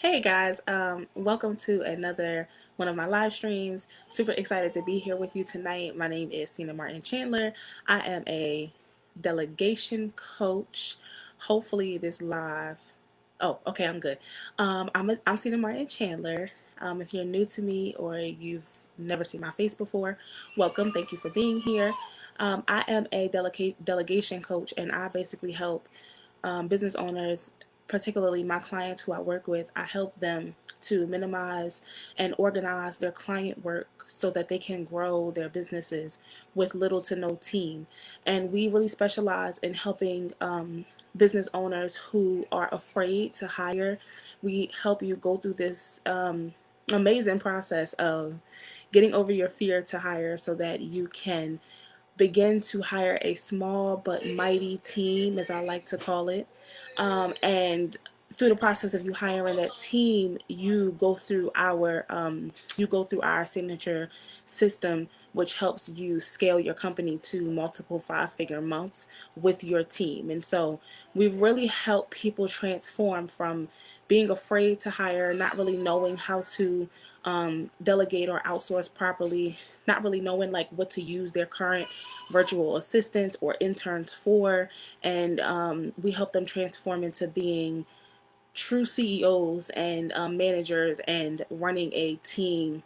Hey guys, welcome to another one of my live streams. Super excited to be here with you tonight. My name is Cena Martin Chandler. I am a delegation coach. Hopefully this live. Oh, okay, I'm good. I'm Cena Martin Chandler. If you're new to me or you've never seen my face before, welcome. Thank you for being here. I am a delegation coach, and I basically help business owners, particularly my clients who I work with. I help them to minimize and organize their client work so that they can grow their businesses with little to no team. And we really specialize in helping business owners who are afraid to hire. We help you go through this amazing process of getting over your fear to hire so that you can begin to hire a small but mighty team, as I like to call it. And through the process of you hiring that team, you go through our signature system, which helps you scale your company to multiple five-figure months with your team. And so we really help people transform from being afraid to hire, not really knowing how to delegate or outsource properly, not really knowing like what to use their current virtual assistants or interns for, and we help them transform into being true CEOs and managers and running a team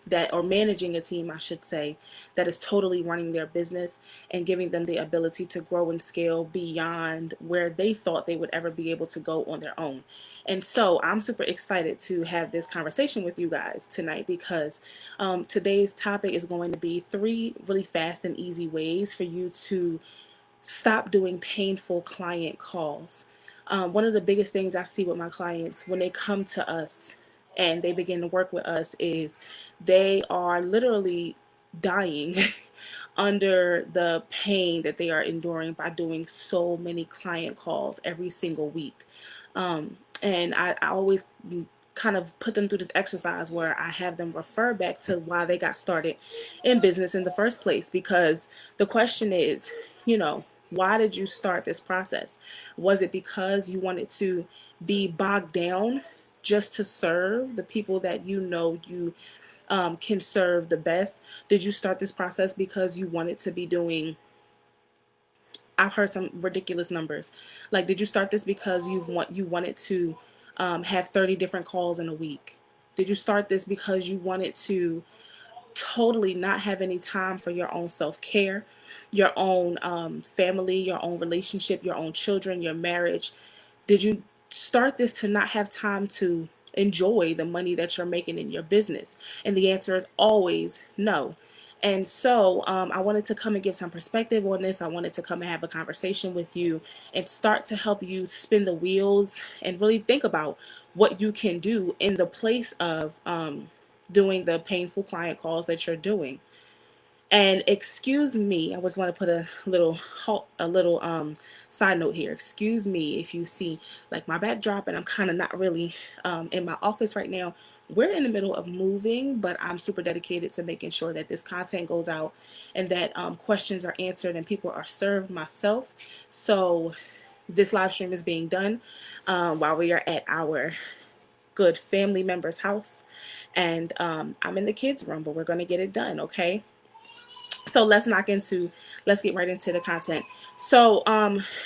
that, or managing a team, I should say, that is totally running their business and giving them the ability to grow and scale beyond where they thought they would ever be able to go on their own. And so I'm super excited to have this conversation with you guys tonight because today's topic is going to be 3 really fast and easy ways for you to stop doing painful client calls. One of the biggest things I see with my clients when they come to us and they begin to work with us is they are literally dying under the pain that they are enduring by doing so many client calls every single week. And I always kind of put them through this exercise where I have them refer back to why they got started in business in the first place. Because the question is, why did you start this process? Was it because you wanted to be bogged down just to serve the people that you can serve the best? Did you start this process because you wanted to be doing, I've heard some ridiculous numbers. Like, did you start this because you wanted to have 30 different calls in a week? Did you start this because you wanted to totally not have any time for your own self-care, your own family, your own relationship, your own children, your marriage? Did you start this to not have time to enjoy the money that you're making in your business? And the answer is always no. And so I wanted to come and give some perspective on this. I wanted to come and have a conversation with you and start to help you spin the wheels and really think about what you can do in the place of doing the painful client calls that you're doing. And excuse me, I just want to put a little side note here. Excuse me if you see like my backdrop and I'm kind of not really in my office right now. We're in the middle of moving, but I'm super dedicated to making sure that this content goes out and that questions are answered and people are served myself. So this live stream is being done while we are at our good family member's house, and I'm in the kids' room, but we're going to get it done, okay? So let's get right into the content. So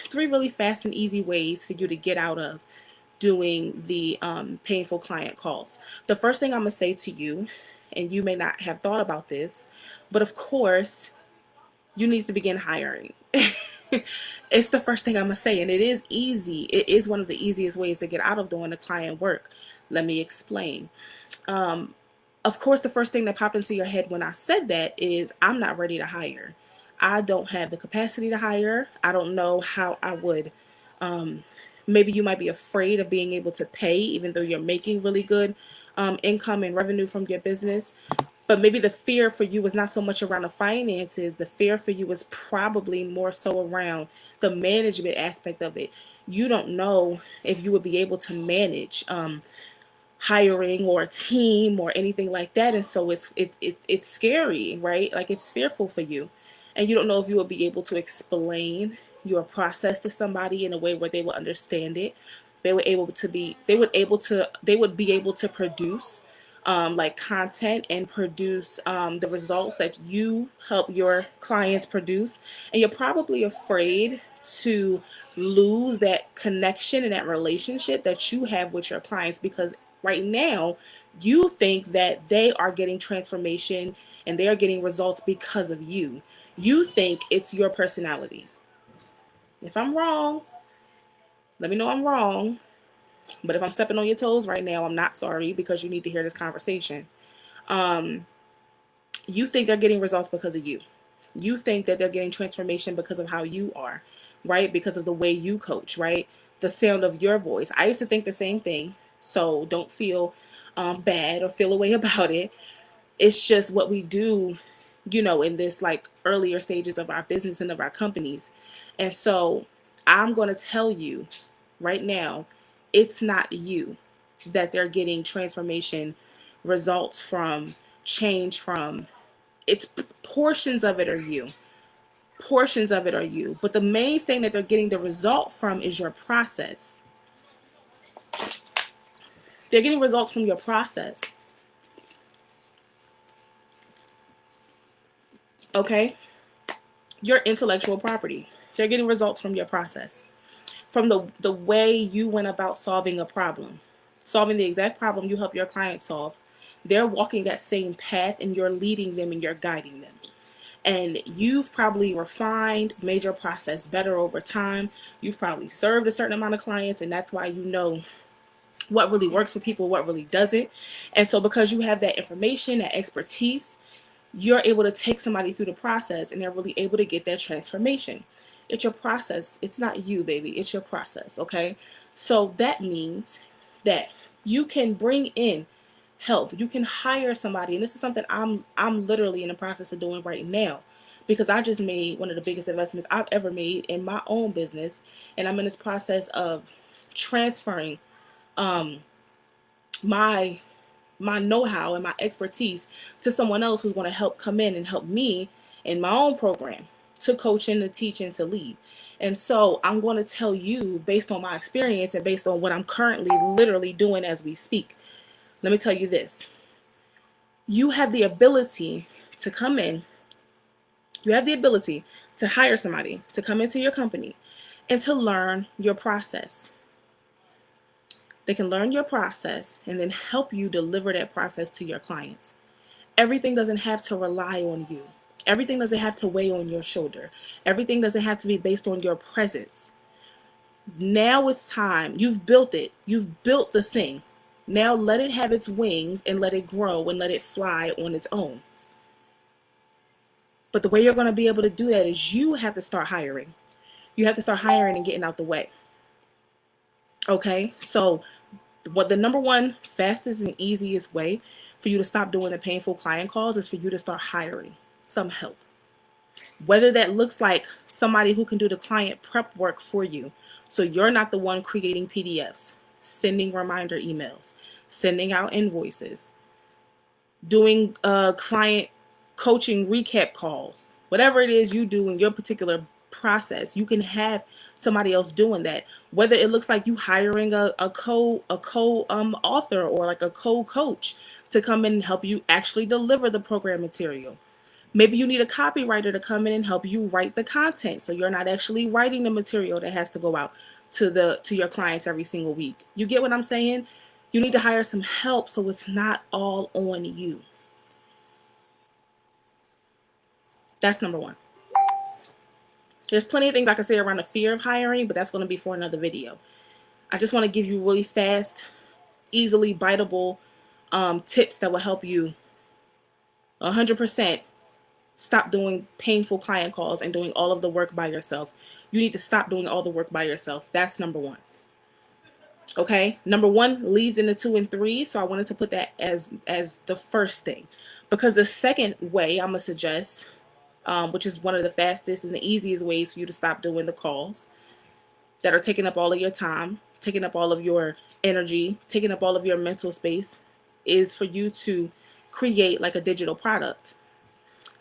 3 really fast and easy ways for you to get out of doing the painful client calls. The first thing I'm gonna say to you, and you may not have thought about this, but of course you need to begin hiring. It's the first thing I'm gonna say, and it is easy. It is one of the easiest ways to get out of doing the client work. Let me explain. Of course, the first thing that popped into your head when I said that is I'm not ready to hire. I don't have the capacity to hire. I don't know how I would. Maybe you might be afraid of being able to pay, even though you're making really good income and revenue from your business. But maybe the fear for you is not so much around the finances. The fear for you is probably more so around the management aspect of it. You don't know if you would be able to manage hiring or a team or anything like that, and so it's scary, right? Like, it's fearful for you, and you don't know if you will be able to explain your process to somebody in a way where they will understand it. They would be able to produce like content and produce the results that you help your clients produce. And you're probably afraid to lose that connection and that relationship that you have with your clients, because right now you think that they are getting transformation and they are getting results because of you. You think it's your personality. If I'm wrong, let me know I'm wrong. But if I'm stepping on your toes right now, I'm not sorry, because you need to hear this conversation. Um, you think they're getting results because of you. You think that they're getting transformation because of how you are, right? Because of the way you coach, right? The sound of your voice. I used to think the same thing. So don't feel bad or feel a way about it. It's just what we do, in this like earlier stages of our business and of our companies. And so I'm going to tell you right now, it's not you that they're getting transformation results from, change from. It's portions of it are you. Portions of it are you. But the main thing that they're getting the result from is your process. They're getting results from your process. Okay? Your intellectual property. They're getting results from your process. From the way you went about solving a problem. Solving the exact problem you help your client solve. They're walking that same path and you're leading them and you're guiding them. And you've probably refined, made your process better over time. You've probably served a certain amount of clients, and that's why you know what really works for people, what really doesn't. And so because you have that information, that expertise, you're able to take somebody through the process and they're really able to get that transformation. It's your process. It's not you, baby. It's your process, okay? So that means that you can bring in help. You can hire somebody, and this is something I'm literally in the process of doing right now, because I just made one of the biggest investments I've ever made in my own business, and I'm in this process of transferring um my know-how and my expertise to someone else who's going to help come in and help me in my own program to coach and to teach and to lead. And so I'm going to tell you, based on my experience and based on what I'm currently literally doing as we speak, let me tell you this. You have the ability to come in, you have the ability to hire somebody to come into your company and to learn your process. They can learn your process and then help you deliver that process to your clients. Everything doesn't have to rely on you. Everything doesn't have to weigh on your shoulder. Everything doesn't have to be based on your presence. Now it's time. You've built it. You've built the thing. Now let it have its wings and let it grow and let it fly on its own. But the way you're going to be able to do that is you have to start hiring. You have to start hiring and getting out the way. Okay? So what the number one fastest and easiest way for you to stop doing the painful client calls is for you to start hiring some help. Whether that looks like somebody who can do the client prep work for you, so you're not the one creating PDFs, sending reminder emails, sending out invoices, doing client coaching recap calls, whatever it is you do in your particular process, you can have somebody else doing that. Whether it looks like you hiring a co author or like a coach to come in and help you actually deliver the program material. Maybe you need a copywriter to come in and help you write the content, so you're not actually writing the material that has to go out to your clients every single week. You get what I'm saying? You need to hire some help so it's not all on you. That's number one. There's plenty of things I can say around the fear of hiring, but that's going to be for another video. I just want to give you really fast, easily biteable tips that will help you 100% stop doing painful client calls and doing all of the work by yourself. You need to stop doing all the work by yourself. That's number one. Okay, number one leads into 2 and 3, so I wanted to put that as the first thing, because the second way I'm gonna suggest, which is one of the fastest and the easiest ways for you to stop doing the calls that are taking up all of your time, taking up all of your energy, taking up all of your mental space, is for you to create like a digital product.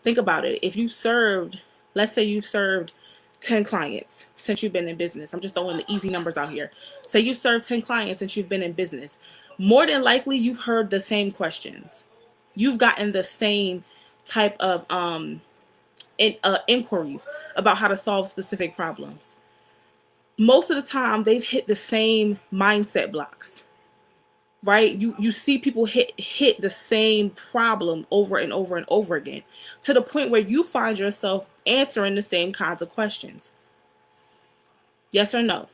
Think about it. If you served, let's say you served 10 clients since you've been in business. I'm just throwing the easy numbers out here. Say you've served 10 clients since you've been in business. More than likely, you've heard the same questions. You've gotten the same type of inquiries about how to solve specific problems. Most of the time, they've hit the same mindset blocks, right? You see people hit the same problem over and over and over again, to the point where you find yourself answering the same kinds of questions. Yes or no?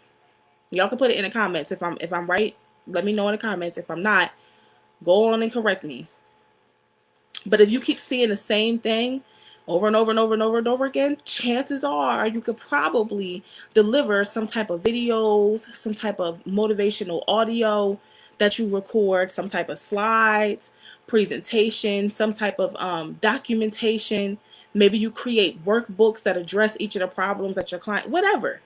Y'all can put it in the comments. If I'm right, let me know in the comments. If I'm not, go on and correct me. But if you keep seeing the same thing over and over and over and over and over again, chances are you could probably deliver some type of videos, some type of motivational audio that you record, some type of slides, presentation, some type of documentation. Maybe you create workbooks that address each of the problems that your client, whatever.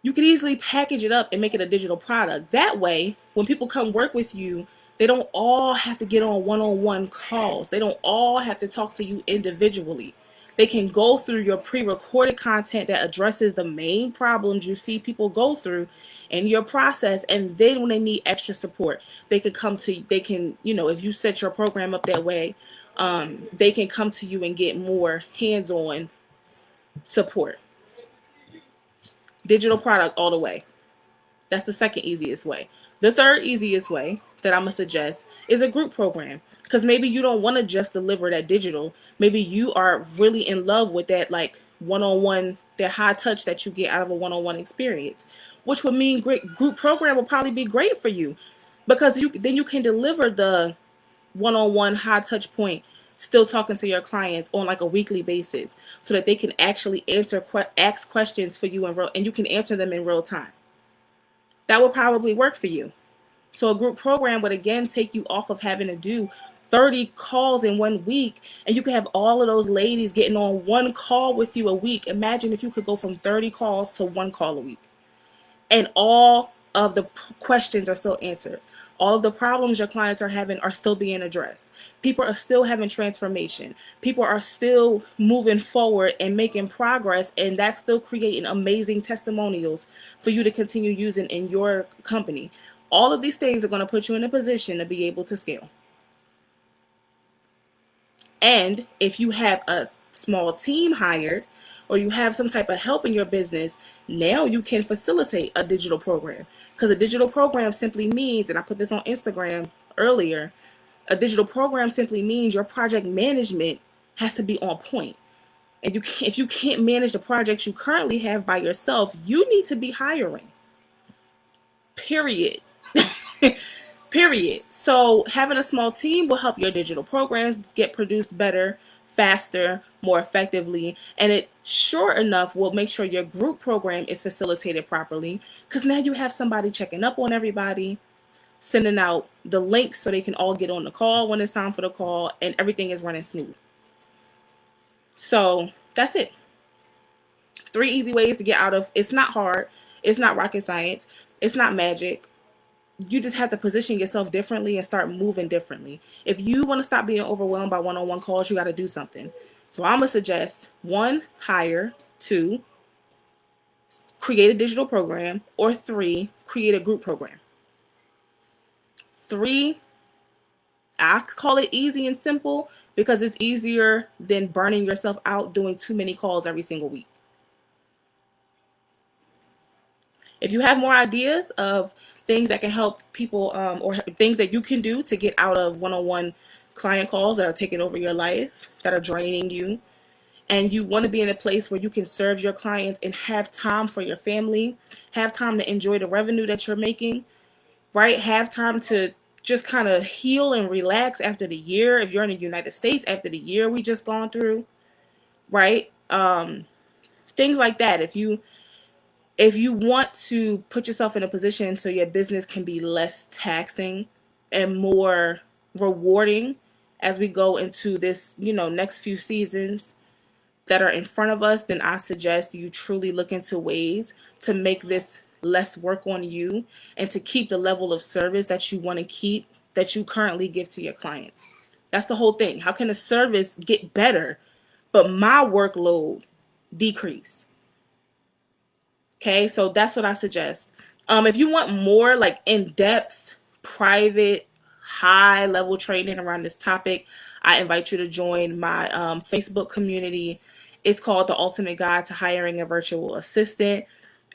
You could easily package it up and make it a digital product. That way, when people come work with you, they don't all have to get on one calls. They don't all have to talk to you individually. They can go through your pre-recorded content that addresses the main problems you see people go through in your process. And then when they need extra support, they can come to, they can, if you set your program up that way, they can come to you and get more hands-on support. Digital product all the way. That's the second easiest way. The third easiest way that I'm going to suggest is a group program. Because maybe you don't want to just deliver that digital. Maybe you are really in love with that, like, one-on-one, that high touch that you get out of a one-on-one experience, which would mean great group program will probably be great for you, because then you can deliver the one-on-one high touch point, still talking to your clients on like a weekly basis, so that they can actually ask questions for you and you can answer them in real time. That would probably work for you. So a group program would again take you off of having to do 30 calls in 1 week, and you could have all of those ladies getting on one call with you a week. Imagine if you could go from 30 calls to one call a week, and all of the questions are still answered. All of the problems your clients are having are still being addressed. People are still having transformation. People are still moving forward and making progress, and that's still creating amazing testimonials for you to continue using in your company. All of these things are going to put you in a position to be able to scale. And if you have a small team hired, or you have some type of help in your business, now you can facilitate a digital program. Because a digital program simply means, and I put this on Instagram earlier, a digital program simply means your project management has to be on point. And if you can't manage the projects you currently have by yourself, you need to be hiring. Period. Period. So having a small team will help your digital programs get produced better, faster, more effectively, and it sure enough will make sure your group program is facilitated properly, because now you have somebody checking up on everybody, sending out the links so they can all get on the call when it's time for the call, and everything is running smooth. So that's it. 3 easy ways to get out of. It's not hard. It's not rocket science. It's not magic. You just have to position yourself differently and start moving differently. If you want to stop being overwhelmed by one-on-one calls, you got to do something. So I'm going to suggest 1, hire; 2, create a digital program; or 3, create a group program. 3, I call it easy and simple because it's easier than burning yourself out doing too many calls every single week. If you have more ideas of things that can help people, or things that you can do to get out of one-on-one client calls that are taking over your life, that are draining you, and you want to be in a place where you can serve your clients and have time for your family, have time to enjoy the revenue that you're making, right? Have time to just kind of heal and relax after the year, if you're in the United States, after the year we just gone through, right? Things like that. If you want to put yourself in a position so your business can be less taxing and more rewarding as we go into this, next few seasons that are in front of us, then I suggest you truly look into ways to make this less work on you and to keep the level of service that you want to keep, that you currently give to your clients. That's the whole thing. How can a service get better, but my workload decrease. Okay, so that's what I suggest. If you want more like in-depth, private, high-level training around this topic, I invite you to join my Facebook community. It's called The Ultimate Guide to Hiring a Virtual Assistant.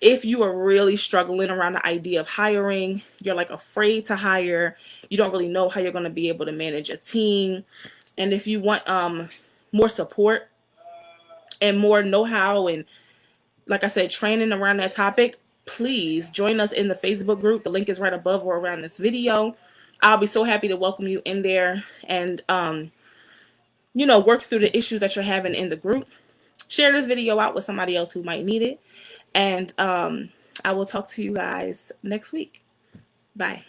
If you are really struggling around the idea of hiring, you're like afraid to hire, you don't really know how you're going to be able to manage a team, and if you want more support and more know-how and, like I said, training around that topic, please join us in the Facebook group. The link is right above or around this video. I'll be so happy to welcome you in there and, work through the issues that you're having in the group. Share this video out with somebody else who might need it. And I will talk to you guys next week. Bye.